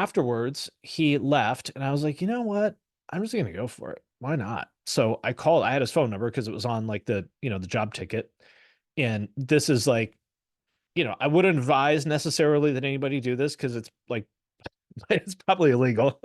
afterwards, he left, and I was like, you know what? I'm just gonna go for it. Why not? So I called. I had his phone number because it was on like the job ticket. And this is like, I wouldn't advise necessarily that anybody do this because it's like it's probably illegal.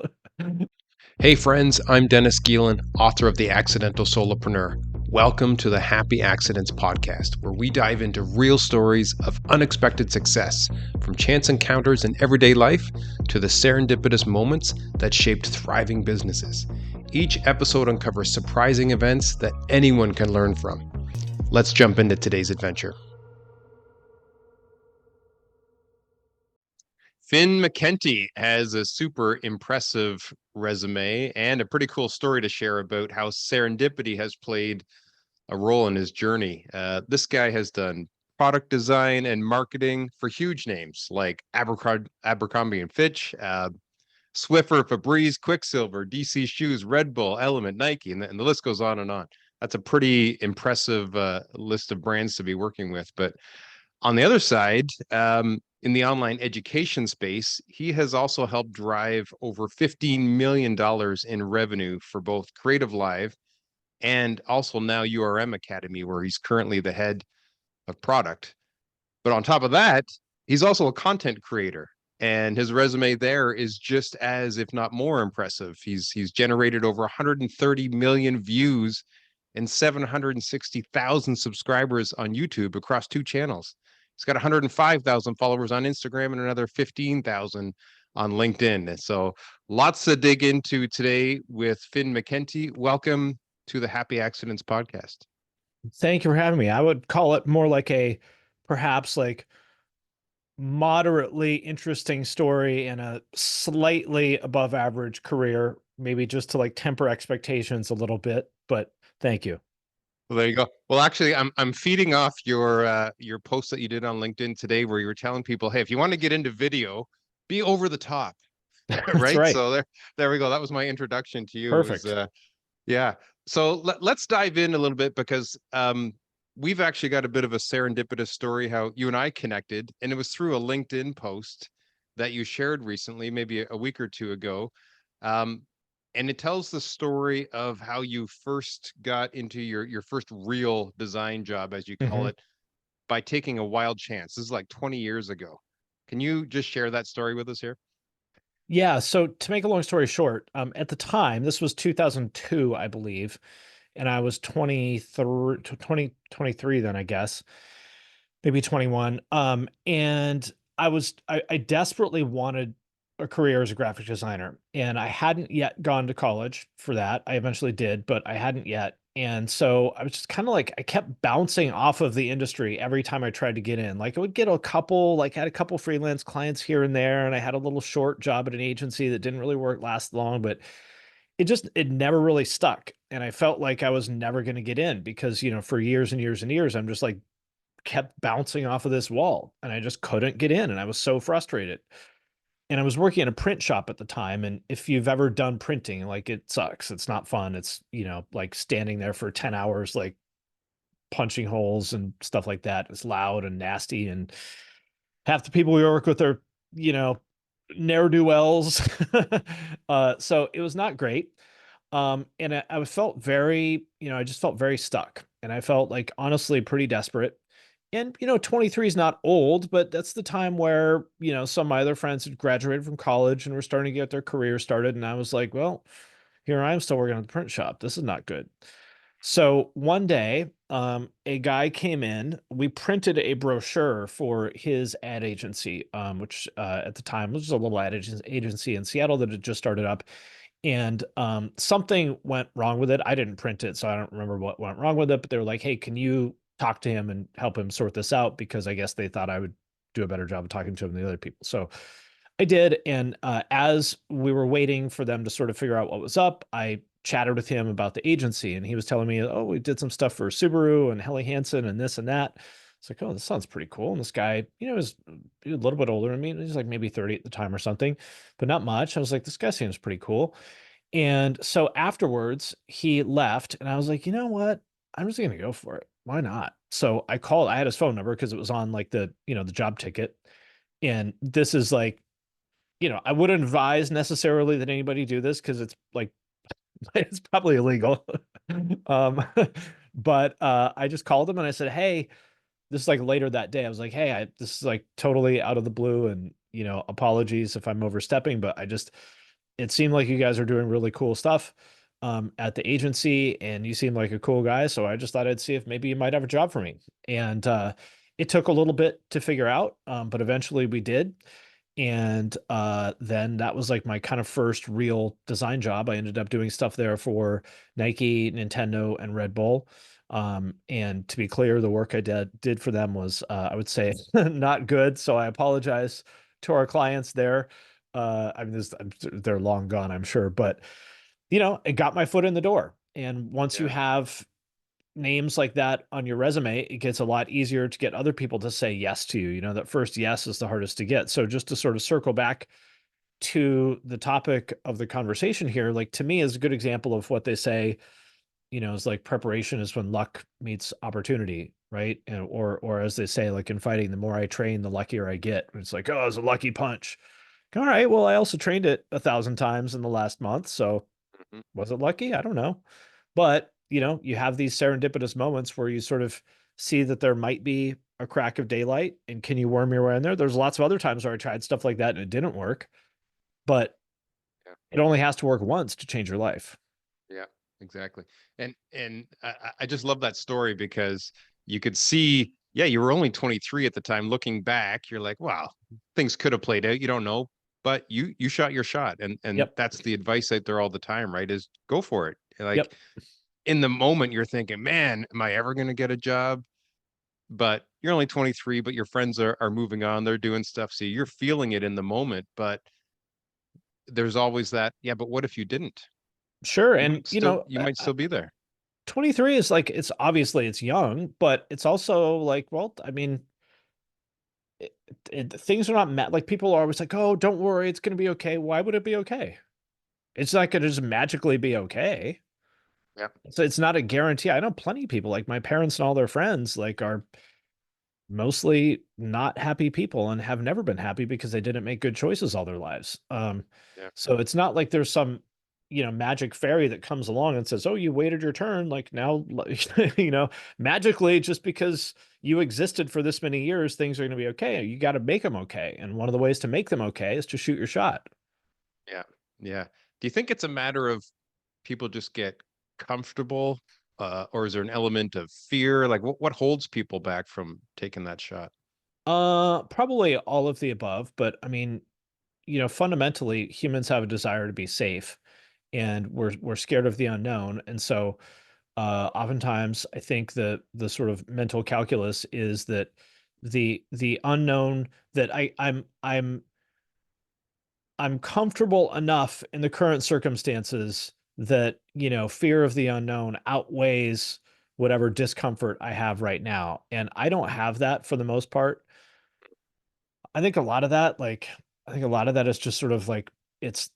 Hey friends, I'm Dennis Geelen, author of The Accidental Solopreneur. Welcome to the Happy Accidents podcast, where we dive into real stories of unexpected success, from chance encounters in everyday life to the serendipitous moments that shaped thriving businesses. Each episode uncovers surprising events that anyone can learn from. Let's jump into today's adventure. Finn McKenty has a super impressive resume and a pretty cool story to share about how serendipity has played a role in his journey. This guy has done product design and marketing for huge names like Abercrombie and Fitch, Swiffer, Febreze, Quicksilver, DC Shoes, Red Bull, Element, Nike, and the list goes on and on. That's a pretty impressive list of brands to be working with. But on the other side, in the online education space, he has also helped drive over $15 million in revenue for both Creative Live and also now URM Academy, where he's currently the head of product. But on top of that, he's also a content creator. And his resume there is just as, if not more, impressive. He's generated over 130 million views and 760,000 subscribers on YouTube across two channels. He's got 105,000 followers on Instagram and another 15,000 on LinkedIn. And so lots to dig into today with Finn McKenty. Welcome to the Happy Accidents podcast. Thank you for having me. I would call it more like a perhaps like moderately interesting story and a slightly above average career, maybe just to like temper expectations a little bit. But thank you. Well, there you go. Well, actually, I'm feeding off your post that you did on LinkedIn today, where you were telling people, hey, if you want to get into video, be over the top, That's right? right. So there we go. That was my introduction to you. Is Perfect. Yeah. So let's dive in a little bit because we've actually got a bit of a serendipitous story how you and I connected, and it was through a LinkedIn post that you shared recently, maybe a week or two ago. Um, and it tells the story of how you first got into your first real design job, as you call Mhm. it, by taking a wild chance. This is like 20 years ago. Can you just share that story with us here? Yeah. So to make a long story short, at the time, this was 2002, I believe, and I was 23, 23 then, I guess, maybe 21. And I desperately wanted a career as a graphic designer, and I hadn't yet gone to college for that. I eventually did, but I hadn't yet. And so I was just kind of like, I kept bouncing off of the industry every time I tried to get in. Like I would get a couple, like had a couple freelance clients here and there, and I had a little short job at an agency that didn't really last long, but it never really stuck. And I felt like I was never going to get in because, for years and years and years, I'm just like kept bouncing off of this wall and I just couldn't get in. And I was so frustrated. And I was working in a print shop at the time. And if you've ever done printing, like it sucks. It's not fun. It's, like standing there for 10 hours, like punching holes and stuff like that. It's loud and nasty. And half the people we work with are, you know, ne'er-do-wells. So it was not great. And I felt very, I just felt very stuck. And I felt like honestly pretty desperate. And 23 is not old, but that's the time where, some of my other friends had graduated from college and were starting to get their career started. And I was like, well, here I am still working at the print shop. This is not good. So one day, a guy came in. We printed a brochure for his ad agency, which at the time was just a little agency in Seattle that had just started up. And something went wrong with it. I didn't print it, so I don't remember what went wrong with it. But they were like, "Hey, can you talk to him and help him sort this out?" Because I guess they thought I would do a better job of talking to him than the other people. So I did. And as we were waiting for them to sort of figure out what was up, I chatted with him about the agency, and he was telling me, "Oh, we did some stuff for Subaru and Helly Hansen and this and that." It's like, "Oh, this sounds pretty cool." And this guy, was a little bit older than me. He's like maybe 30 at the time or something, but not much. I was like, "This guy seems pretty cool." And so afterwards, he left, and I was like, you know what? I'm just gonna go for it. Why not? So I called. I had his phone number because it was on like the job ticket. And this is like I wouldn't advise necessarily that anybody do this because it's like it's probably illegal. Um, but I just called him and I said, "Hey, this is like later that day. I was like, hey, this is like totally out of the blue, and apologies if I'm overstepping, but it seemed like you guys are doing really cool stuff at the agency, and you seem like a cool guy. So I just thought I'd see if maybe you might have a job for me." And it took a little bit to figure out, but eventually we did. And then that was like my kind of first real design job. I ended up doing stuff there for Nike, Nintendo, and Red Bull. And to be clear, the work I did for them was, I would say, not good. So I apologize to our clients there. I mean, they're long gone, I'm sure, but it got my foot in the door. And once you Yeah. have names like that on your resume, it gets a lot easier to get other people to say yes to you. That first yes is the hardest to get. So just to sort of circle back to the topic of the conversation here, like to me is a good example of what they say, is like preparation is when luck meets opportunity, right? And or as they say, like in fighting, the more I train, the luckier I get. It's like, oh, it's a lucky punch. All right, well, I also trained it 1,000 times in the last month, so Mhm. was it lucky? I don't know. But, you have these serendipitous moments where you sort of see that there might be a crack of daylight, and can you worm your way in there? There's lots of other times where I tried stuff like that and it didn't work, but Yeah. it only has to work once to change your life. Yeah, exactly. And I just love that story because you could see, yeah, you were only 23 at the time. Looking back, you're like, wow, things could have played out. You don't know, but you shot your shot, and Yep. that's the advice out there all the time, right? Is go for it. Like Yep. in the moment, you're thinking, man, am I ever going to get a job? But you're only 23, but your friends are moving on. They're doing stuff, so you're feeling it in the moment. But there's always that, yeah, but what if you didn't? Sure. You And, might still you might still be there. 23 is like, it's obviously it's young, but it's also like, well, I mean, it, things are not met. Like people are always like, oh, don't worry, it's going to be okay. Why would it be okay? It's not going to just magically be okay. Yeah. So it's not a guarantee. I know plenty of people, like my parents and all their friends, like are mostly not happy people and have never been happy because they didn't make good choices all their lives. Yeah. So it's not like there's some, magic fairy that comes along and says, "Oh, you waited your turn. Like now, magically, just because you existed for this many years, things are going to be okay. You got to make them okay. And one of the ways to make them okay is to shoot your shot." Yeah. Yeah. Do you think it's a matter of people just get comfortable, or is there an element of fear? Like what holds people back from taking that shot? Probably all of the above, but I mean, fundamentally, humans have a desire to be safe, and we're scared of the unknown. And so, oftentimes, I think the sort of mental calculus is that the unknown that I'm comfortable enough in the current circumstances that, fear of the unknown outweighs whatever discomfort I have right now. And I don't have that for the most part. I think a lot of that, like, I think a lot of that is just sort of like it's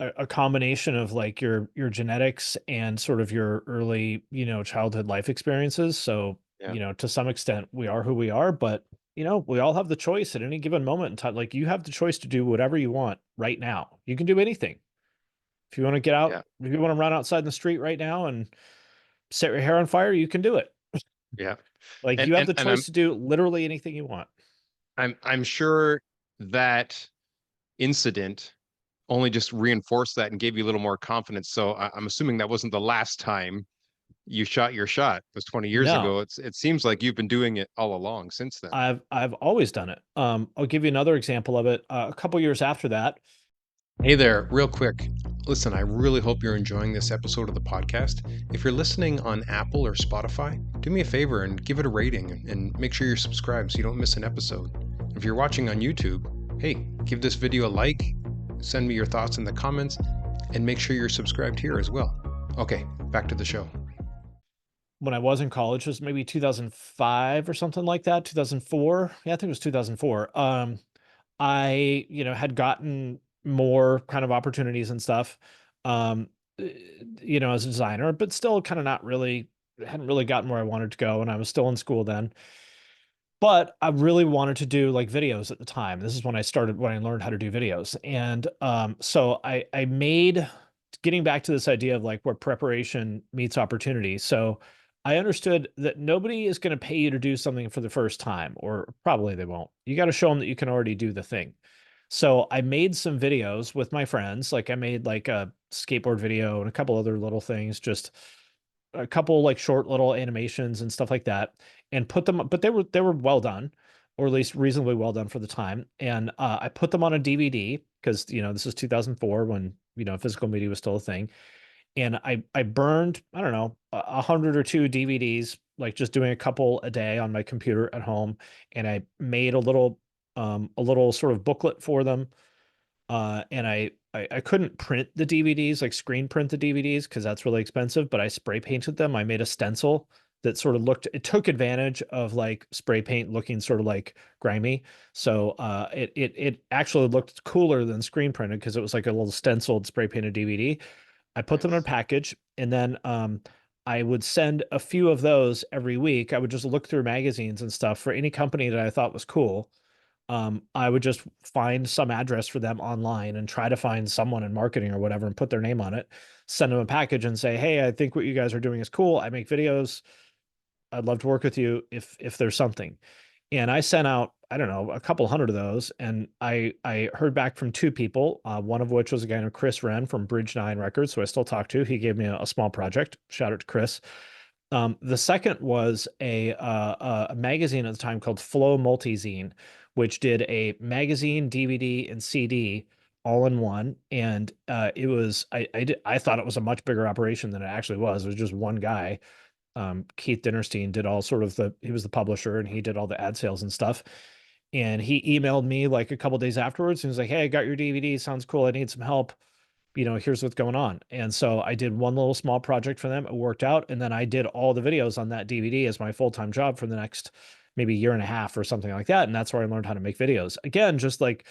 a combination of like your genetics and sort of your early, childhood life experiences. So, Yeah. to some extent, we are who we are, but we all have the choice at any given moment in time. Like you have the choice to do whatever you want right now. You can do anything. If you want to get out, Yeah. if you want to run outside in the street right now and set your hair on fire, you can do it. Yeah. Like And you have and the and I'm choice to do literally anything you want. I'm sure that incident only just reinforced that and gave you a little more confidence. So I'm assuming that wasn't the last time you shot your shot. It was 20 years No. ago. It seems like you've been doing it all along since then. I've always done it. I'll give you another example of it. A couple years after that, Hey there, real quick. Listen, I really hope you're enjoying this episode of the podcast. If you're listening on Apple or Spotify, do me a favor and give it a rating and make sure you're subscribed so you don't miss an episode. If you're watching on YouTube, hey, give this video a like, send me your thoughts in the comments, and make sure you're subscribed here as well. Okay, back to the show. when I was in college, was maybe 2005 or something like that, 2004. Yeah, I think it was 2004. I, had gotten more kind of opportunities and stuff, um, as a designer, but still kind of not really, hadn't really gotten where I wanted to go. And I was still in school then. But I really wanted to do like videos at the time. This is when I learned how to do videos. And so I made, getting back to this idea of like where preparation meets opportunity. So I understood that nobody is going to pay you to do something for the first time, or probably they won't. You got to show them that you can already do the thing. So I made some videos with my friends. Like I made like a skateboard video and a couple other little things, just a couple like short little animations and stuff like that, and put them, but they were well done, or at least reasonably well done for the time. And I put them on a DVD because this is 2004 when physical media was still a thing. And I burned, I don't know, 100 or two DVDs, like just doing a couple a day on my computer at home. And I made a little sort of booklet for them. And I couldn't print the DVDs, like screen print the DVDs, because that's really expensive, but I spray painted them. I made a stencil that sort of it took advantage of like spray paint looking sort of like grimy. So it actually looked cooler than screen printed because it was like a little stenciled spray painted DVD. I put them in a Nice. package, and then I would send a few of those every week. I would just look through magazines and stuff for any company that I thought was cool. I would just find some address for them online and try to find someone in marketing or whatever and put their name on it, send them a package and say, "Hey, I think what you guys are doing is cool. I make videos. I'd love to work with you if there's something." And I sent out, I don't know, a couple hundred of those, and I heard back from two people, one of which was a guy named Chris Wren from Bridge 9 Records, who I still talk to. He gave me a small project. Shout out to Chris. The second was a magazine at the time called Flow Multizine, which did a magazine, DVD, and CD all in one. And it was I thought it was a much bigger operation than it actually was. It was just one guy. Keith Dinnerstein did all sort of he was the publisher and he did all the ad sales and stuff. And he emailed me like a couple days afterwards and he was like, "Hey, I got your DVD. Sounds cool. I need some help. Here's what's going on." And so I did one little small project for them. It worked out. And then I did all the videos on that DVD as my full-time job for the next maybe year and a half or something like that. And that's where I learned how to make videos. Again, just like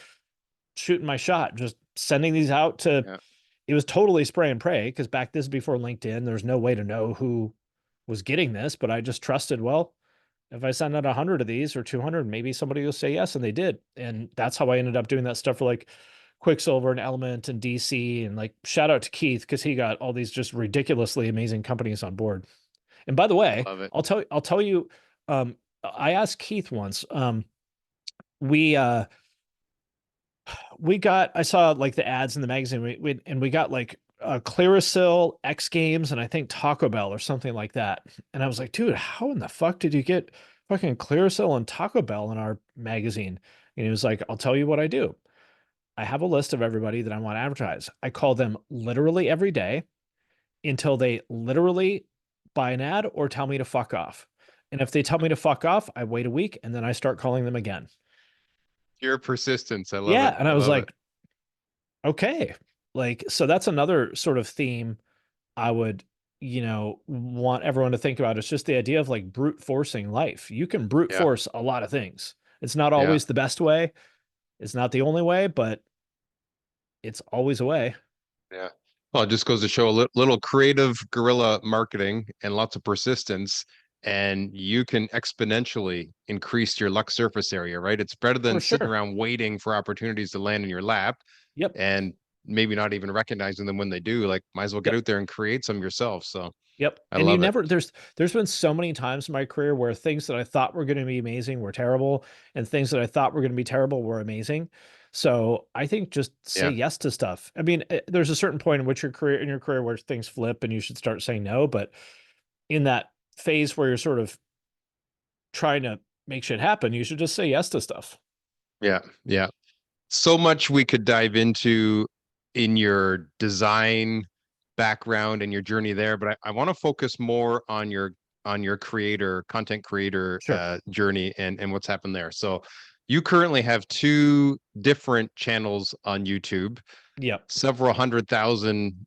shooting my shot, just sending these out to, Yeah. it was totally spray and pray because back this is before LinkedIn. There's no way to know who was getting this, but I just trusted, well, if I send out 100 of these or 200, maybe somebody will say yes. And they did. And that's how I ended up doing that stuff for like Quicksilver and Element and DC. And like, shout out to Keith because he got all these just ridiculously amazing companies on board. And by the I way, love it. I'll tell you, I asked Keith once, we, uh, I saw like the ads in the magazine, and we got like Clearasil, X Games, and I think Taco Bell or something like that. And I was like, dude, how in the fuck did you get fucking Clearasil and Taco Bell in our magazine? And he was like, I'll tell you what I do. I have a list of everybody that I want to advertise. I call them literally every day until they literally buy an ad or tell me to fuck off. And if they tell me to fuck off, I wait a week and then I start calling them again. Pure persistence. I love Yeah. it. And I I was love it. like, okay. Like, so that's another sort of theme I would, want everyone to think about. It's just the idea of like brute forcing life. You can brute Yeah. force a lot of things. It's not Yeah. always the best way. It's not the only way, but it's always a way. Yeah. Well, it just goes to show a little creative guerrilla marketing and lots of persistence, and you can exponentially increase your luck surface area, right? It's better For than sitting sure. around waiting for opportunities to land in your lap Yep. and maybe not even recognizing them when they do. Like, might as well get Yep. out there and create some yourself. So Yep. I And you love it. never there's been so many times in my career where things that I thought were going to be amazing were terrible and things that I thought were going to be terrible were amazing. So I think just say Yeah. yes to stuff. I mean, there's a certain point in which your career where things flip and you should start saying no, but in that phase where you're sort of trying to make shit happen, you should just say yes to stuff. Yeah. Yeah. So much we could dive into in your design background and your journey there, but I want to focus more on your content creator Sure. journey and what's happened there. So you currently have two different channels on YouTube, Yep. several hundred thousand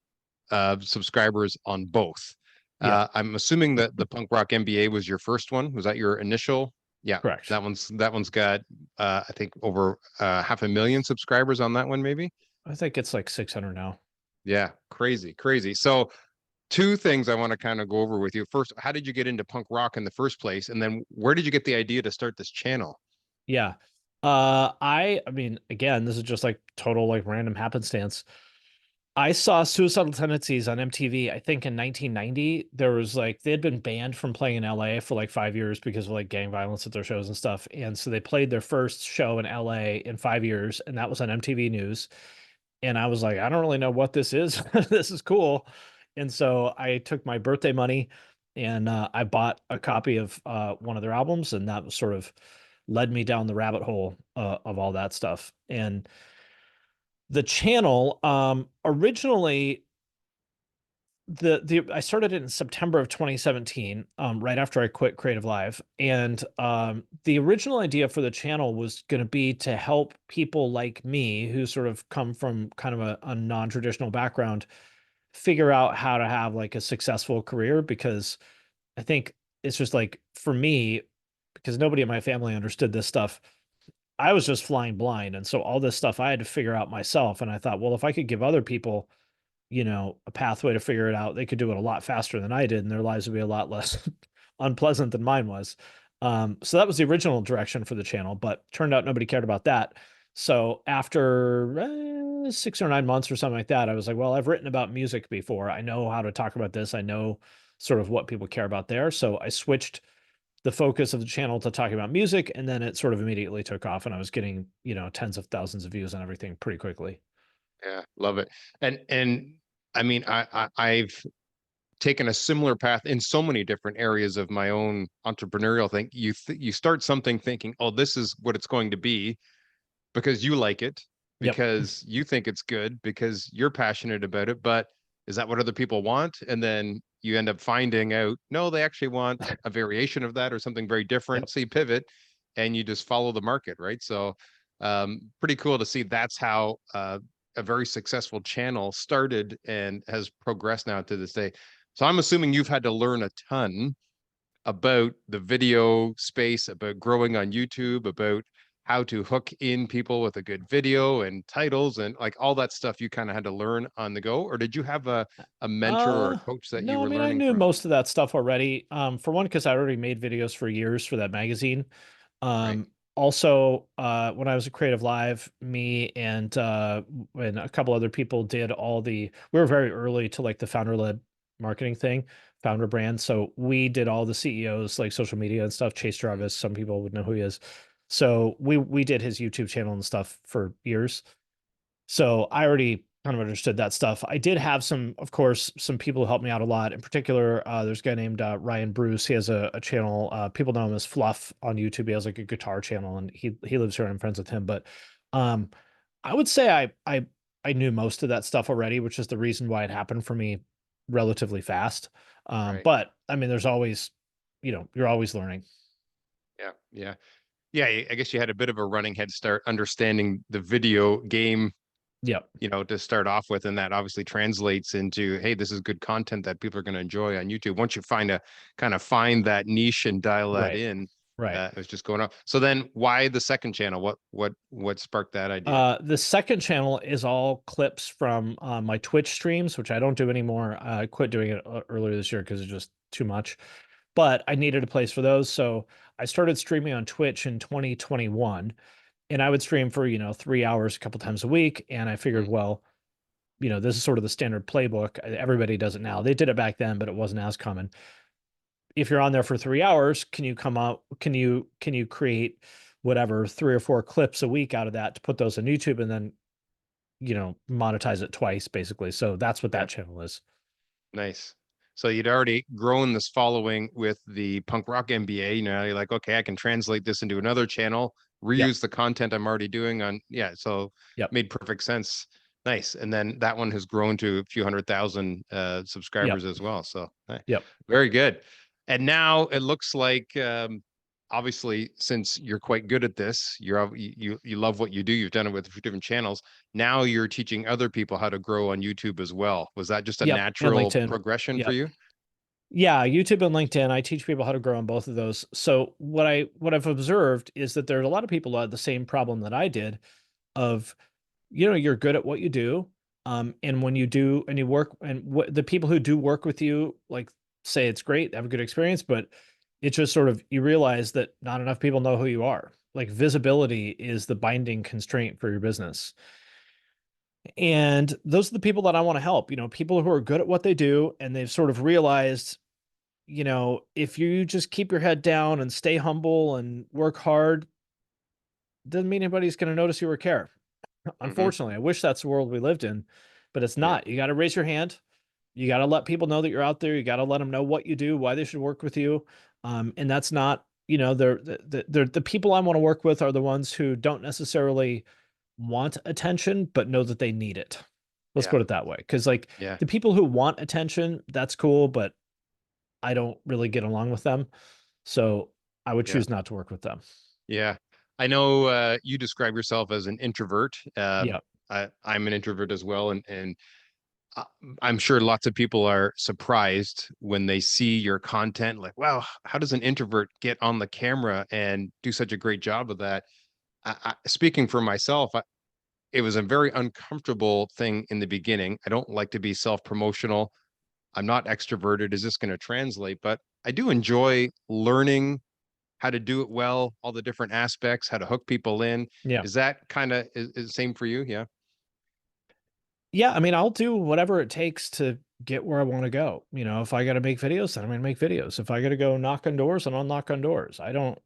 subscribers on both. Yep. I'm assuming that the Punk Rock MBA was your first one. Was that your initial? Yeah, Correct. that one's got I think over 500,000 subscribers on that one, maybe. I think it's like 600 now. Yeah, crazy, crazy. So two things I want to kind of go over with you. First, how did you get into punk rock in the first place? And then where did you get the idea to start this channel? Yeah. I mean, again, this is just like total like random happenstance. I saw Suicidal Tendencies on MTV, I think in 1990. There was like, they had been banned from playing in LA for like 5 years because of like gang violence at their shows and stuff. And so they played their first show in LA in 5 years, and that was on MTV News. And I was like, I don't really know what this is. This is cool. And so I took my birthday money and I bought a copy of one of their albums, and that was sort of led me down the rabbit hole of all that stuff. And the channel, originally, the I started it in September of 2017, right after I quit Creative Live. And the original idea for the channel was going to be to help people like me who sort of come from kind of a non-traditional background figure out how to have like a successful career. Because I think it's just like, for me, because nobody in my family understood this stuff, I was just flying blind. And so all this stuff I had to figure out myself. And I thought, well, if I could give other people, a pathway to figure it out, they could do it a lot faster than I did, and their lives would be a lot less unpleasant than mine was. So that was the original direction for the channel, but turned out nobody cared about that. So after 6 or 9 months or something like that, I was like, well, I've written about music before. I know how to talk about this. I know sort of what people care about there. So I switched the focus of the channel to talking about music, and then it sort of immediately took off, and I was getting, tens of thousands of views on everything pretty quickly. Yeah, love it. And I mean, I've taken a similar path in so many different areas of my own entrepreneurial thing. You start something thinking, oh, this is what it's going to be, because you like it, Yep. because you think it's good, because you're passionate about it. But is that what other people want? And then you end up finding out, no, they actually want a variation of that or something very Yep. different. So you pivot and you just follow the market, right? So pretty cool to see that's how a very successful channel started and has progressed now to this day. So I'm assuming you've had to learn a ton about the video space, about growing on YouTube, about how to hook in people with a good video and titles and like all that stuff you kind of had to learn on the go? Or did you have a mentor or a coach that you No, I were mean, I learning knew from? most of that stuff already. For one, because I already made videos for years for that magazine. Right. Also, when I was at Creative Live, me and a couple other people did we were very early to like the founder-led marketing thing, founder brand. So we did all the CEOs, like social media and stuff. Chase Mhm. Jarvis, some people would know who he is. So we did his YouTube channel and stuff for years. So I already kind of understood that stuff. I did have of course, some people who helped me out a lot. In particular, there's a guy named Ryan Bruce. He has a channel. People know him as Fluff on YouTube. He has like a guitar channel, and he lives here, and I'm friends with him. But um, I would say I knew most of that stuff already, which is the reason why it happened for me relatively fast. Right. But I mean, there's always, you're always learning. Yeah. Yeah. Yeah. I guess you had a bit of a running head start understanding the video game, Yep. to start off with. And that obviously translates into, hey, this is good content that people are going to enjoy on YouTube. Once you find that niche and dial that Right. in, Right. it was just going up. So then why the second channel? What sparked that idea? The second channel is all clips from my Twitch streams, which I don't do anymore. I quit doing it earlier this year because it's just too much. But I needed a place for those, so I started streaming on Twitch in 2021, and I would stream for 3 hours a couple times a week. And I figured, Mm, well, this is sort of the standard playbook. Everybody does it now. They did it back then, but it wasn't as common. If you're on there for 3 hours, can you come out? Can you create whatever 3 or 4 clips a week out of that to put those on YouTube, and then monetize it twice, basically. So that's what yeah, that channel is. nice. So you'd already grown this following with the punk rock MBA. You're like, okay, I can translate this into another channel, Yep. reuse the content I'm already doing on. Yeah, so Yep. made perfect sense. Nice. And then that one has grown to a few 100,000 Yep. subscribers as well. So Yep. very good. And now it looks like obviously, since you're quite good at this, you love what you do. You've done it with a few different channels. Now you're teaching other people how to grow on YouTube as well. Was that just a Yep. And natural LinkedIn. progression for Yep. you? Yeah, YouTube and LinkedIn. I teach people how to grow on both of those. So what I've observed is that there's a lot of people who had the same problem that I did of, you're good at what you do. And when you do, and you work, and the people who do work with you, like, say it's great, have a good experience, but it's just sort of, you realize that not enough people know who you are. Like, visibility is the binding constraint for your business. And those are the people that I want to help, people who are good at what they do, and they've sort of realized, if you just keep your head down and stay humble and work hard, doesn't mean anybody's going to notice you or care. Hmm. Unfortunately, I wish that's the world we lived in, but it's Yeah. not. You got to raise your hand. You got to let people know that you're out there. You got to let them know what you do, why they should work with you. And that's not, the people I want to work with are the ones who don't necessarily want attention, but know that they need it. Let's Yeah. put it that way. Because, like, Yeah. the people who want attention, that's cool, but I don't really get along with them. So I would Yeah. choose not to work with them. Yeah. I know you describe yourself as an introvert. Yeah. I'm an introvert as well, and uh, I'm sure lots of people are surprised when they see your content. Like, wow, how does an introvert get on the camera and do such a great job of that? Speaking for myself, it was a very uncomfortable thing in the beginning. I don't like to be self-promotional. I'm not extroverted. Is this going to translate? But I do enjoy learning how to do it well, all the different aspects, how to hook people in. Yeah. Is that kind of is the same for you? Yeah. Yeah, I mean, I'll do whatever it takes to get where I want to go. If I got to make videos, then I'm going to make videos. If I got to go knock on doors, then I'll knock on doors. I don't,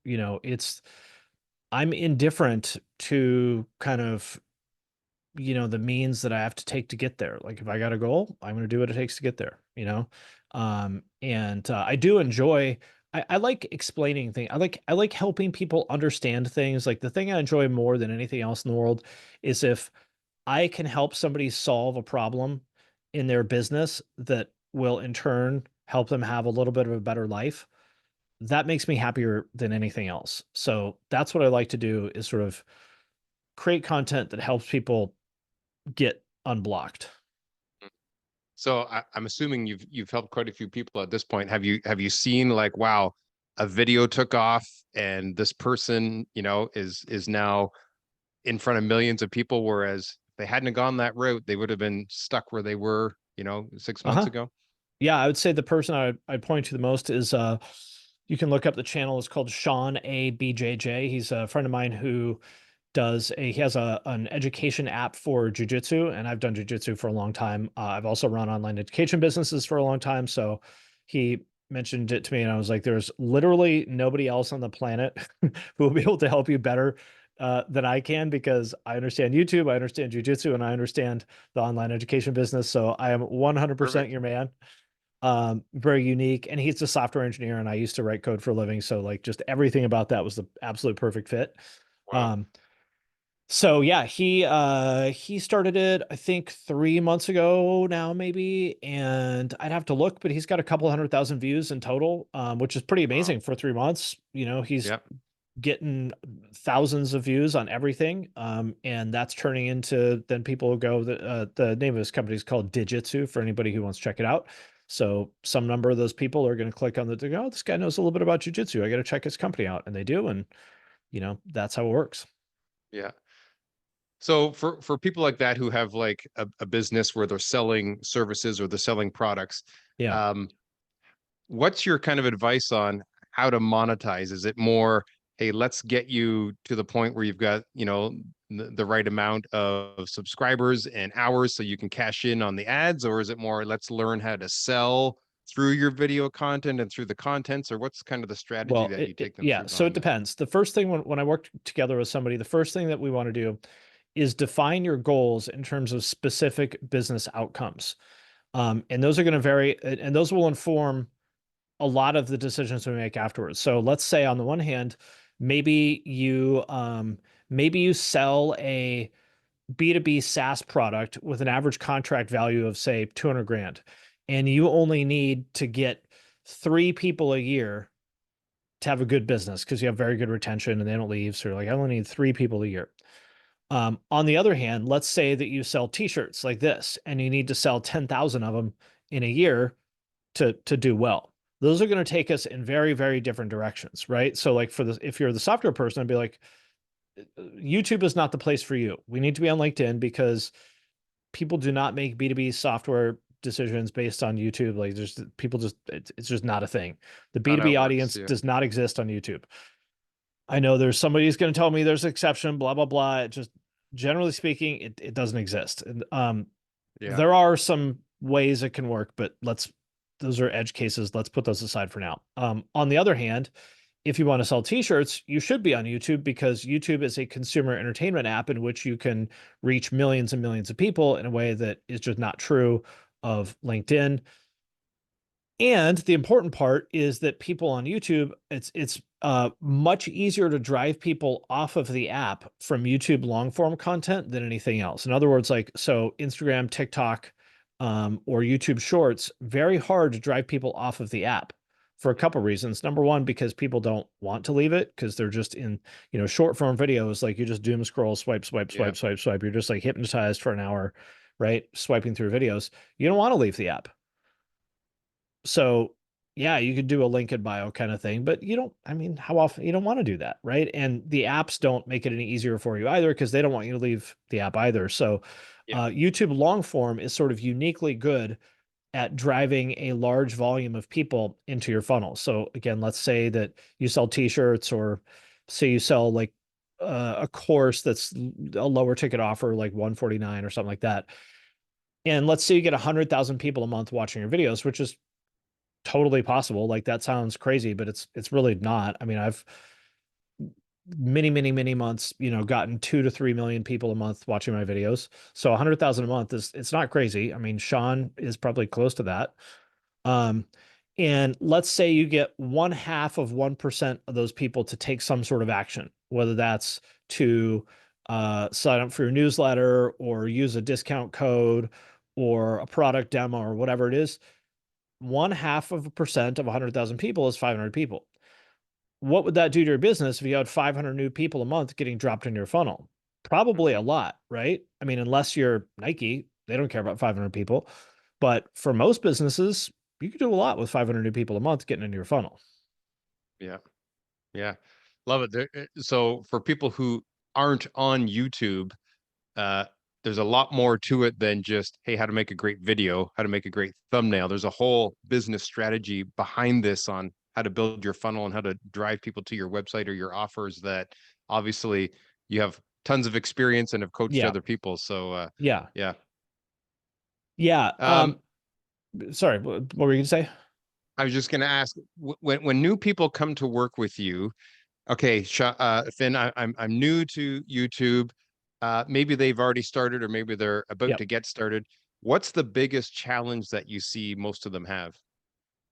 I'm indifferent to kind of, the means that I have to take to get there. Like, if I got a goal, I'm going to do what it takes to get there. And I do enjoy, I like explaining things. I like helping people understand things. Like, the thing I enjoy more than anything else in the world is if I can help somebody solve a problem in their business that will in turn help them have a little bit of a better life. That makes me happier than anything else. So that's what I like to do, is sort of create content that helps people get unblocked. So I'm assuming you've helped quite a few people at this point. Have you seen like, wow, a video took off and this person, is now in front of millions of people, whereas if they hadn't gone that route, they would have been stuck where they were, 6 months Uh-huh. ago. Yeah, I would say the person I'd point to the most is you can look up the channel. It's called Sean A. BJJ. He's a friend of mine who he has an education app for jujitsu, and I've done jujitsu for a long time. I've also run online education businesses for a long time. So he mentioned it to me, and I was like, there's literally nobody else on the planet who will be able to help you better than I can, because I understand YouTube, I understand jujitsu, and I understand the online education business. So I am 100% Perfect. your man. Very unique. And he's a software engineer, and I used to write code for a living. So, like, just everything about that was the absolute perfect fit. Wow. Um, so yeah, he started it, I think, 3 months ago now, maybe, and I'd have to look, but he's got a couple 100,000 views in total, which is pretty Wow. amazing for 3 months. He's Yep. getting thousands of views on everything, and that's turning into, then people will go, the name of his company is called Digitsu, for anybody who wants to check it out. So some number of those people are going to click on the, they go, oh, this guy knows a little bit about jujitsu, I got to check his company out, and they do, and that's how it works. Yeah. So for people like that who have like a business where they're selling services or they're selling products, Yeah. um, what's your kind of advice on how to monetize? Is it more, hey, let's get you to the point where you've got, the right amount of subscribers and hours so you can cash in on the ads? Or is it more, let's learn how to sell through your video content and through the contents? Or what's kind of the strategy Well, that you take them yeah. through So it behind that? depends. The first thing, when I work together with somebody, the first thing that we want to do is define your goals in terms of specific business outcomes. And those are going to vary, and those will inform a lot of the decisions we make afterwards. So let's say, on the one hand, maybe you sell a B2B SaaS product with an average contract value of, say, 200 grand, and you only need to get 3 people a year to have a good business, because you have very good retention and they don't leave. So you're like, I only need 3 people a year. On the other hand, let's say that you sell t-shirts like this, and you need to sell 10,000 of them in a year to do well. Those are going to take us in very, very different directions, right? So, like, if you're the software person, I'd be like, YouTube is not the place for you. We need to be on LinkedIn, because people do not make B2B software decisions based on YouTube. Like there's people just, it's just not a thing. The Not how B2B it works. audience Yeah. does not exist on YouTube. I know there's somebody who's going to tell me there's an exception, blah, blah, blah. It just, generally speaking, it doesn't exist. And Yeah. there are some ways it can work, but those are edge cases. Let's put those aside for now. On the other hand, if you want to sell t-shirts, you should be on YouTube because YouTube is a consumer entertainment app in which you can reach millions and millions of people in a way that is just not true of LinkedIn. And the important part is that people on YouTube, it's much easier to drive people off of the app from YouTube long form content than anything else. In other words, like so Instagram, TikTok, or YouTube Shorts, very hard to drive people off of the app for a couple reasons. Number one, because people don't want to leave it because they're just in, short form videos, like you just doom scroll, swipe, swipe, Yeah. swipe, swipe, swipe. You're just like hypnotized for an hour, right? Swiping through videos. You don't want to leave the app. So yeah, you could do a link in bio kind of thing, but you don't, I mean, how often you don't want to do that, right? And the apps don't make it any easier for you either because they don't want you to leave the app either. So Yeah. YouTube long form is sort of uniquely good at driving a large volume of people into your funnel. So again, let's say that you sell t-shirts or say you sell like a course that's a lower ticket offer, like 149 or something like that. And let's say you get 100,000 people a month watching your videos, which is totally possible. Like that sounds crazy, but it's really not. I mean, I've many, many, many months, gotten 2 to 3 million people a month watching my videos. So 100,000 a month it's not crazy. I mean, Sean is probably close to that. Um, and let's say you get 0.5% of those people to take some sort of action, whether that's to sign up for your newsletter or use a discount code or a product demo or whatever it is. 0.5% of 100,000 people is 500 people. What would that do to your business if you had 500 new people a month getting dropped in your funnel? Probably a lot, right? I mean, unless you're Nike, they don't care about 500 people. But for most businesses, you could do a lot with 500 new people a month getting into your funnel. Yeah. Yeah. Love it. So for people who aren't on YouTube, uh, there's a lot more to it than just, hey, how to make a great video, how to make a great thumbnail. There's a whole business strategy behind this on how to build your funnel and how to drive people to your website or your offers that obviously you have tons of experience and have coached Yeah. other people. So Yeah. yeah. Yeah. Um, Sorry, what were you gonna say? I was just going to ask when new people come to work with you. Okay, Finn, I'm new to YouTube. Maybe they've already started, or maybe they're about Yep. to get started. What's the biggest challenge that you see most of them have?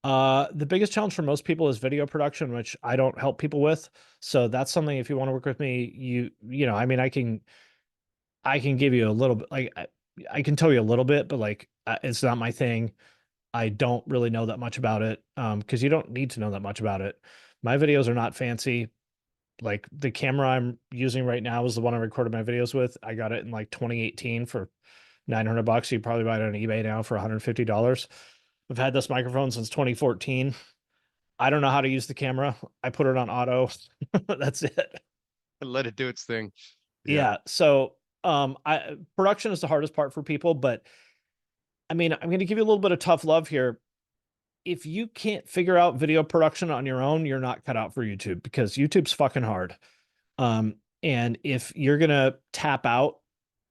The biggest challenge for most people is video production, which I don't help people with. So that's something if you want to work with me, I mean, I can give you a little bit, like I can tell you a little bit, but like it's not my thing. I don't really know that much about it, because you don't need to know that much about it. My videos are not fancy. Like the camera I'm using right now is the one I recorded my videos with. I got it in like 2018 for $900. You probably buy it on eBay now for $150. I've had this microphone since 2014. I don't know how to use the camera. I put it on auto. That's it. Let it do its thing. Yeah, Yeah. So I production is the hardest part for people, but I mean, I'm going to give you a little bit of tough love here. If you can't figure out video production on your own, you're not cut out for YouTube because YouTube's fucking hard. And if you're going to tap out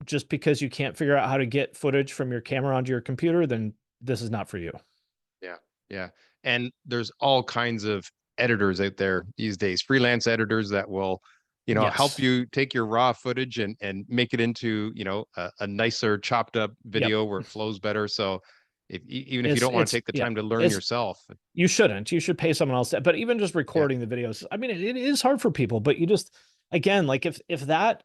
just because you can't figure out how to get footage from your camera onto your computer, then this is not for you. yeah, yeah. And there's all kinds of editors out there these days, freelance editors that will, help Yes. you take your raw footage and make it into, a nicer chopped up Yep. video where it flows better. So even if you don't want to It's take the yeah. time to learn It's yourself, You shouldn't. You should pay someone else. But even just yeah, recording the videos, I mean, it is hard for people. But you just, again, like if that,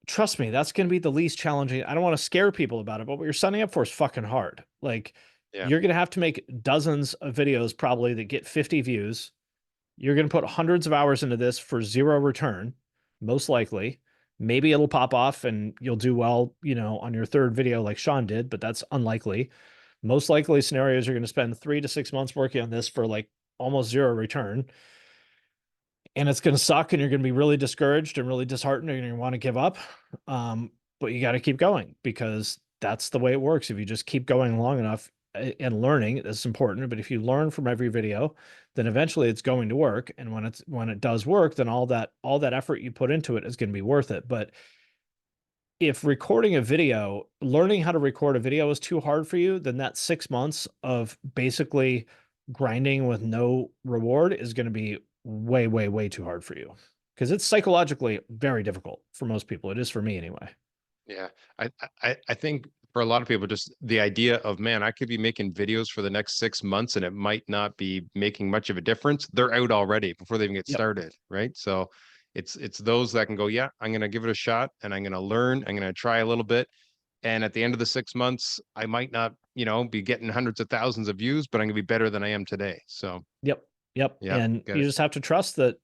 trust me, that's going to be the least challenging. I don't want to scare people about it, but what you're signing up for is fucking hard. Like yeah, you're going to have to make dozens of videos probably that get 50 views. You're going to put hundreds of hours into this for zero return, most likely. Maybe it'll pop off and you'll do well, on your third video like Sean did, but that's unlikely. Most likely scenarios, you're going to spend 3 to 6 months working on this for like almost zero return. And it's going to suck and you're going to be really discouraged and really disheartened and you're going to want to give up. but you got to keep going because that's the way it works. If you just keep going long enough and learning, that's important. But if you learn from every video, then eventually it's going to work. And when it does work, then all that effort you put into it is going to be worth it. But if recording a video, learning how to record a video is too hard for you, then that 6 months of basically grinding with no reward is going to be way, way, way too hard for you because it's psychologically very difficult for most people. It is for me anyway. Yeah. I think for a lot of people, just the idea of, man, I could be making videos for the next 6 months and it might not be making much of a difference. They're out already before they even get Yep. started. Right. So it's those that can go, yeah, I'm going to give it a shot and I'm going to learn. I'm going to try a little bit. And at the end of the 6 months, I might not, be getting hundreds of thousands of views, but I'm going to be better than I am today. So Yep. Yep. yeah, And get you it. just have to trust that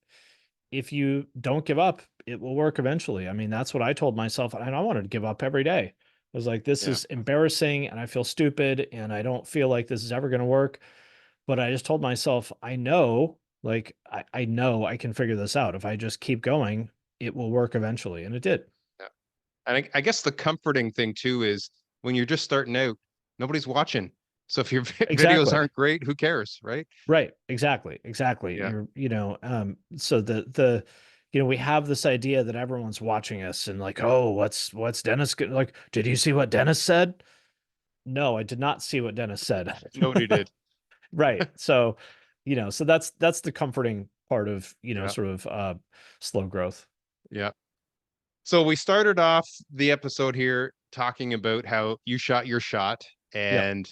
if you don't give up, it will work eventually. I mean, that's what I told myself. And I wanted to give up every day. I was like, this Yeah. is embarrassing and I feel stupid and I don't feel like this is ever going to work. But I just told myself, I know, like, I know I can figure this out. If I just keep going, it will work eventually. And it did. Yeah. And I guess the comforting thing too is when you're just starting out, nobody's watching. So if your videos Exactly. aren't great, who cares, right? Right. Exactly. Exactly. Yeah. So we have this idea that everyone's watching us and like, oh, what's Dennis like, did you see what Dennis said? No, I did not see what Dennis said. Nobody did. Right. So, so that's the comforting part of, Yeah. sort of slow growth. Yeah. So we started off the episode here talking about how you shot your shot. Yep. And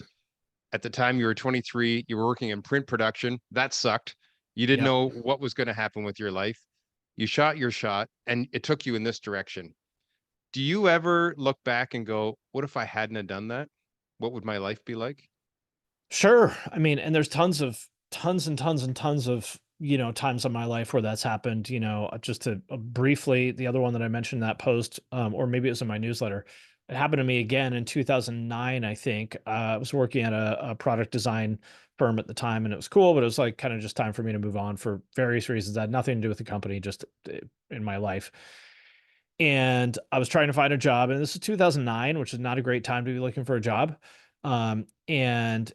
at the time you were 23, you were working in print production. That sucked. You didn't Yep. know what was going to happen with your life. You shot your shot and it took you in this direction. Do you ever look back and go, what if I hadn't have done that? What would my life be like? Sure. I mean, and there's tons and tons and tons of, times in my life where that's happened, just to briefly, the other one that I mentioned in that post, or maybe it was in my newsletter. It happened to me again in 2009, I think. I was working at a product design firm at the time and it was cool, but it was like kind of just time for me to move on for various reasons that had nothing to do with the company, just in my life. And I was trying to find a job, and this is 2009, which is not a great time to be looking for a job. And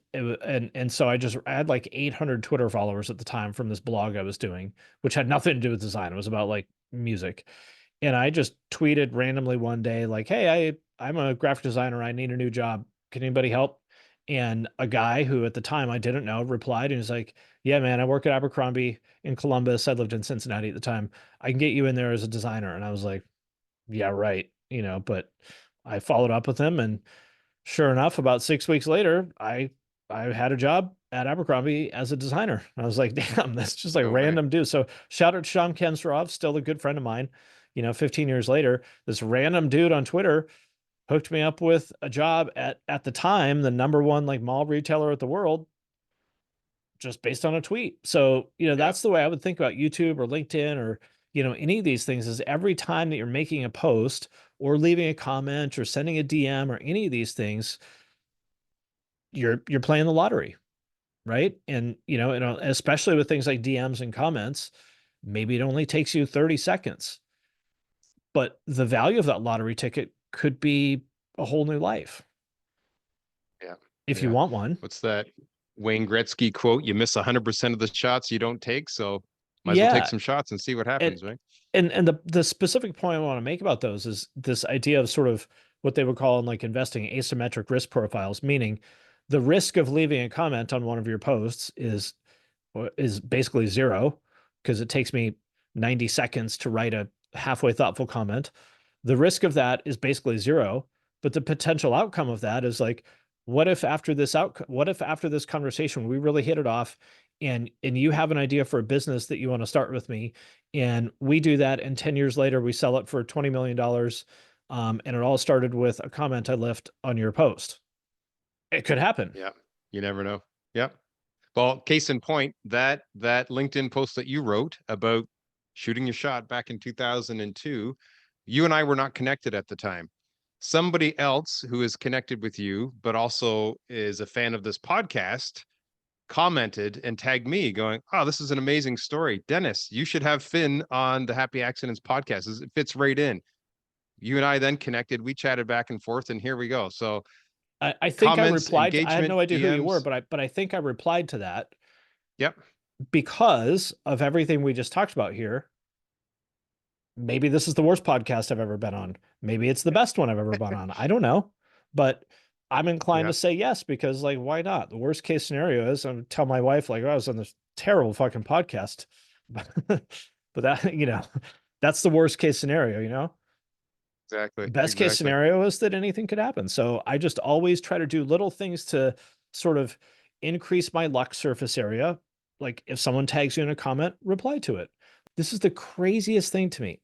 so I had like 800 Twitter followers at the time from this blog I was doing, which had nothing to do with design. It was about like music. And I just tweeted randomly one day, like, hey, I'm a graphic designer. I need a new job. Can anybody help? And a guy who at the time I didn't know replied and was like, yeah, man, I work at Abercrombie in Columbus. I lived in Cincinnati at the time. I can get you in there as a designer. And I was like, yeah, right. But I followed up with him and sure enough, about 6 weeks later, I had a job at Abercrombie as a designer. I was like, damn, that's just like No way. random dude. So shout out to Sean Kensrov, still a good friend of mine. 15 years later, this random dude on Twitter hooked me up with a job at the time, the number one like mall retailer at the world, just based on a tweet. So, Yeah. that's the way I would think about YouTube or LinkedIn or, any of these things is every time that you're making a post or leaving a comment or sending a DM or any of these things, you're playing the lottery, right? And, especially with things like DMs and comments, maybe it only takes you 30 seconds, but the value of that lottery ticket could be a whole new life Yeah. if you Yeah. want one. What's that Wayne Gretzky quote? You miss 100% of the shots you don't take. So might as well take Yeah. some shots and see what And happens, right? the specific point I want to make about those is this idea of sort of what they would call in like investing asymmetric risk profiles, meaning the risk of leaving a comment on one of your posts is basically zero because it takes me 90 seconds to write a halfway thoughtful comment. The risk of that is basically zero, but the potential outcome of that is like, what if after this conversation we really hit it off and you have an idea for a business that you want to start with me and we do that and 10 years later we sell it for $20 million, and it all started with a comment I left on your post. It could happen. Yeah. You never know. Yeah. Well, case in point, that LinkedIn post that you wrote about shooting your shot back in 2002, you and I were not connected at the time. Somebody else who is connected with you, but also is a fan of this podcast, commented and tagged me going, oh, this is an amazing story. Dennis, you should have Finn on the Happy Accidents podcast. It fits right in. you and I then connected, we chatted back and forth, and here we go. So I think I comments, replied. I had engagement, no idea who you were, DMs. but I think I replied to that Yep. because of everything we just talked about here. Maybe this is the worst podcast I've ever been on. Maybe it's the best one I've ever been on. I don't know, but I'm inclined Yeah. to say yes because, like, why not? The worst case scenario is I tell my wife, like, oh, I was on this terrible fucking podcast, but that, that's the worst case scenario. Exactly. Best case Exactly. scenario is that anything could happen. So I just always try to do little things to sort of increase my luck surface area. Like if someone tags you in a comment, reply to it. This is the craziest thing to me.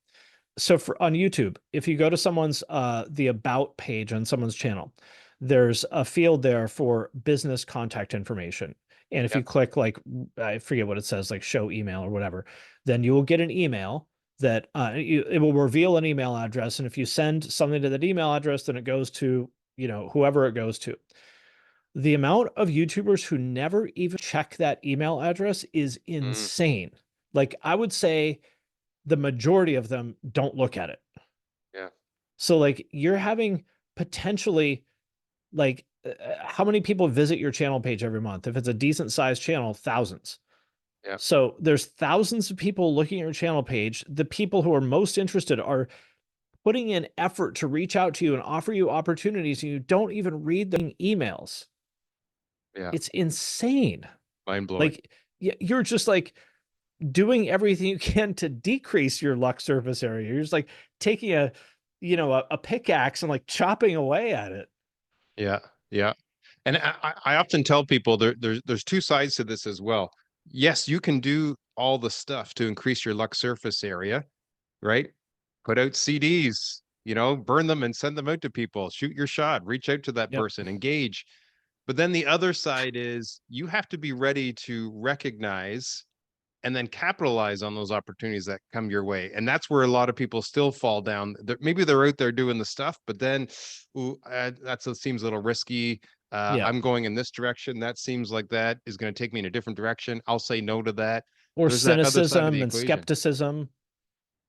So for on YouTube, if you go to someone's the about page on someone's channel, there's a field there for business contact information. And if you Yep. click like I forget what it says, like show email or whatever, then you will get an email that it will reveal an email address. And if you send something to that email address, then it goes to, whoever it goes to. The amount of YouTubers who never even check that email address is Mm, insane. Like I would say the majority of them don't look at it. yeah. So like you're having potentially like how many people visit your channel page every month? If it's a decent sized channel, thousands. Yeah. So there's thousands of people looking at your channel page. The people who are most interested are putting in effort to reach out to you and offer you opportunities, and you don't even read the emails. Yeah. It's insane. Mind blowing. Like you're just like doing everything you can to decrease your luck surface area. You're just like taking a pickaxe and like chopping away at it. Yeah. Yeah. And I often tell people there's two sides to this as well. Yes, you can do all the stuff to increase your luck surface area, right? Put out CDs, burn them and send them out to people. Shoot your shot, reach out to that Yep. person, engage. But then the other side is you have to be ready to recognize and then capitalize on those opportunities that come your way. And that's where a lot of people still fall down. Maybe they're out there doing the stuff, but then, seems a little risky. Yeah. I'm going in this direction. That seems like that is going to take me in a different direction. I'll say no to that. Or There's that other side of the cynicism and equation. skepticism.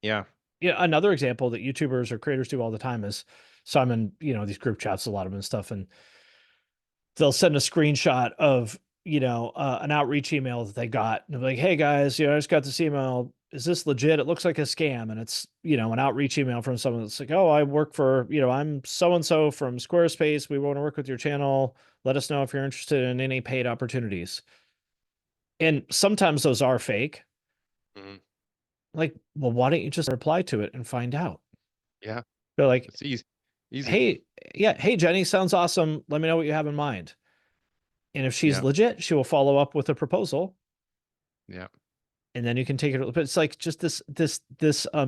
Yeah. Yeah. Another example that YouTubers or creators do all the time is so I'm in, these group chats, a lot of them and stuff, and they'll send a screenshot of, an outreach email that they got. And they're like, hey guys, I just got this email. Is this legit? It looks like a scam. And it's, an outreach email from someone that's like, oh, I work for, I'm so-and-so from Squarespace. We want to work with your channel. Let us know if you're interested in any paid opportunities. And sometimes those are fake. Mhm. Like, well, why don't you just reply to it and find out? Yeah. They're like, It's easy. Easy. hey, yeah, hey, Jenny, sounds awesome. Let me know what you have in mind. And if she's Yeah. legit, she will follow up with a proposal, Yeah. and then you can take it. But it's like just this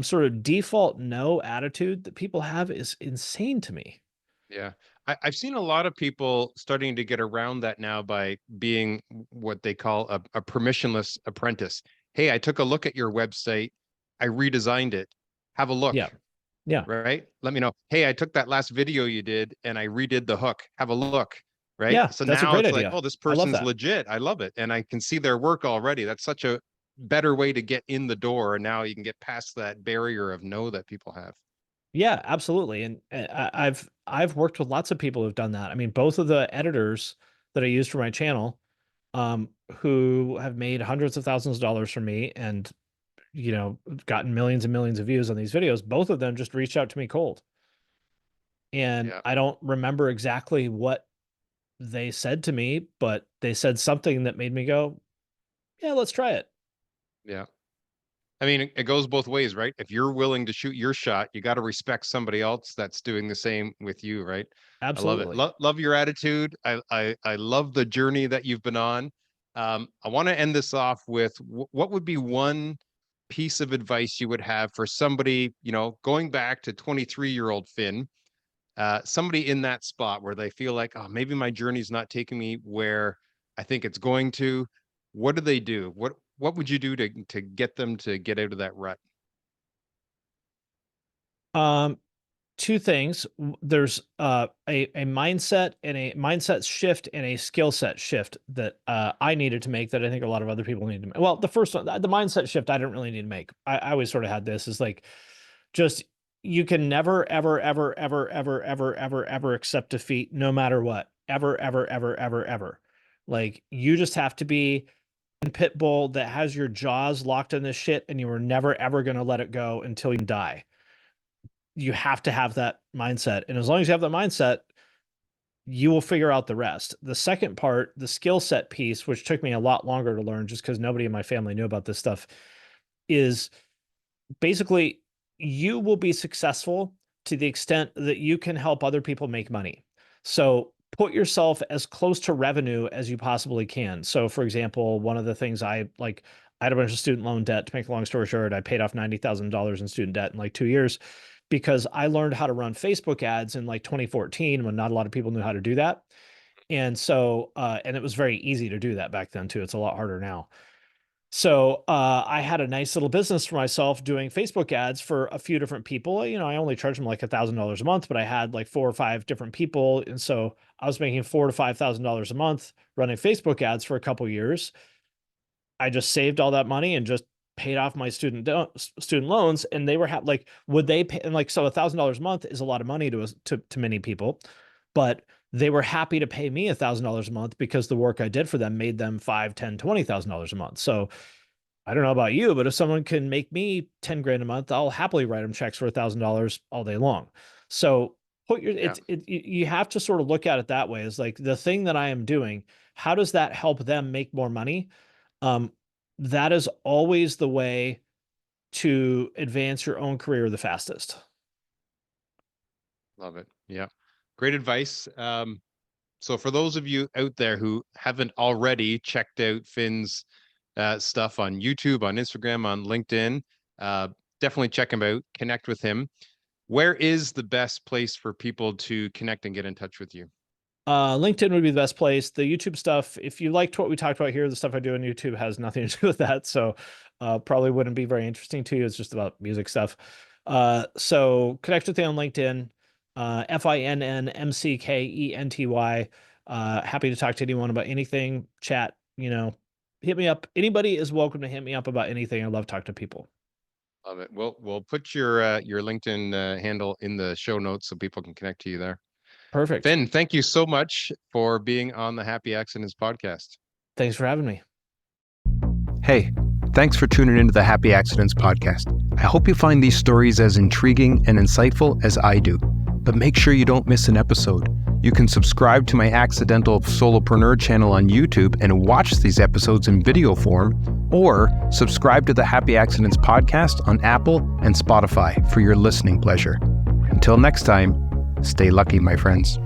sort of default no attitude that people have is insane to me. Yeah. I've seen a lot of people starting to get around that now by being what they call a permissionless apprentice. Hey, I took a look at your website. I redesigned it. Have a Yeah. look, Yeah. right? Let me know. Hey, I took that last video you did and I redid the hook. Have a look, right? Yeah. So That's a now great it's like, idea. oh, this I love person's that. legit. I love it. And I can see their work already. That's such a better way to get in the door. And now you can get past that barrier of no that people have. Yeah, absolutely. And I've worked with lots of people who've done that. I mean, both of the editors that I use for my channel, who have made hundreds of thousands of dollars from me and gotten millions and millions of views on these videos, both of them just reached out to me cold. And Yeah. I don't remember exactly what they said to me, but they said something that made me go, yeah, let's try it. Yeah. I mean, it goes both ways, right? If you're willing to shoot your shot, you got to respect somebody else that's doing the same with you, right? I love it. Absolutely. Love your attitude. I love the journey that you've been on. I want to end this off with what would be one piece of advice you would have for somebody, going back to 23-year-old Finn, somebody in that spot where they feel like, oh, maybe my journey's not taking me where I think it's going to. What do they do? What would you do to get them to get out of that rut? Um, Two things. There's a mindset shift and a skill set shift that I needed to make that I think a lot of other people need to make. Well, the first one, the mindset shift, I didn't really need to make. I always sort of had this is like just you can never, ever, ever, ever, ever, ever, ever, ever accept defeat, no matter what. Ever, ever, ever, ever, ever. Like, you just have to be a pit bull that has your jaws locked in this shit, and you are never, ever going to let it go until you die. You have to have that mindset. And as long as you have that mindset, you will figure out the rest. The second part, the skill set piece, which took me a lot longer to learn just because nobody in my family knew about this stuff, is basically you will be successful to the extent that you can help other people make money. So put yourself as close to revenue as you possibly can. So for example, one of the things I had a bunch of student loan debt. To make a long story short, I paid off $90,000 in student debt in like 2 years because I learned how to run Facebook ads in like 2014 when not a lot of people knew how to do that. And so, and it was very easy to do that back then too. It's a lot harder now. So I had a nice little business for myself doing Facebook ads for a few different people. You know, I only charged them like $1,000 a month, but I had like 4 or 5 different people. And so I was making $4,000 to $5,000 a month running Facebook ads for a couple of years. I just saved all that money and just paid off my student loans, and they were like, would they pay? And like, so $1,000 a month is a lot of money to many people, but they were happy to pay me $1,000 a month because the work I did for them made them $5,000, $10,000, $20,000 a month. So I don't know about you, but if someone can make me 10 grand a month, I'll happily write them checks for $1,000 all day long. So you have to sort of look at it that way. It's like the thing that I am doing, how does that help them make more money? That is always the way to advance your own career the fastest. Love it. Yeah. Great advice. So for those of you out there who haven't already checked out Finn's stuff on YouTube, on Instagram, on LinkedIn, definitely check him out, connect with him. Where is the best place for people to connect and get in touch with you? LinkedIn would be the best place. The YouTube stuff, if you liked what we talked about here, the stuff I do on YouTube has nothing to do with that. So probably wouldn't be very interesting to you. It's just about music stuff. So connect with me on LinkedIn, FINNMCKENTY. Happy to talk to anyone about anything, chat, hit me up. Anybody is welcome to hit me up about anything. I love talking to people. Love it. We'll put your LinkedIn handle in the show notes so people can connect to you there. Perfect. Finn, thank you so much for being on the Happy Accidents podcast. Thanks for having me. Hey, thanks for tuning into the Happy Accidents podcast. I hope you find these stories as intriguing and insightful as I do. But make sure you don't miss an episode. You can subscribe to my Accidental Solopreneur channel on YouTube and watch these episodes in video form, or subscribe to the Happy Accidents podcast on Apple and Spotify for your listening pleasure. Until next time, stay lucky, my friends.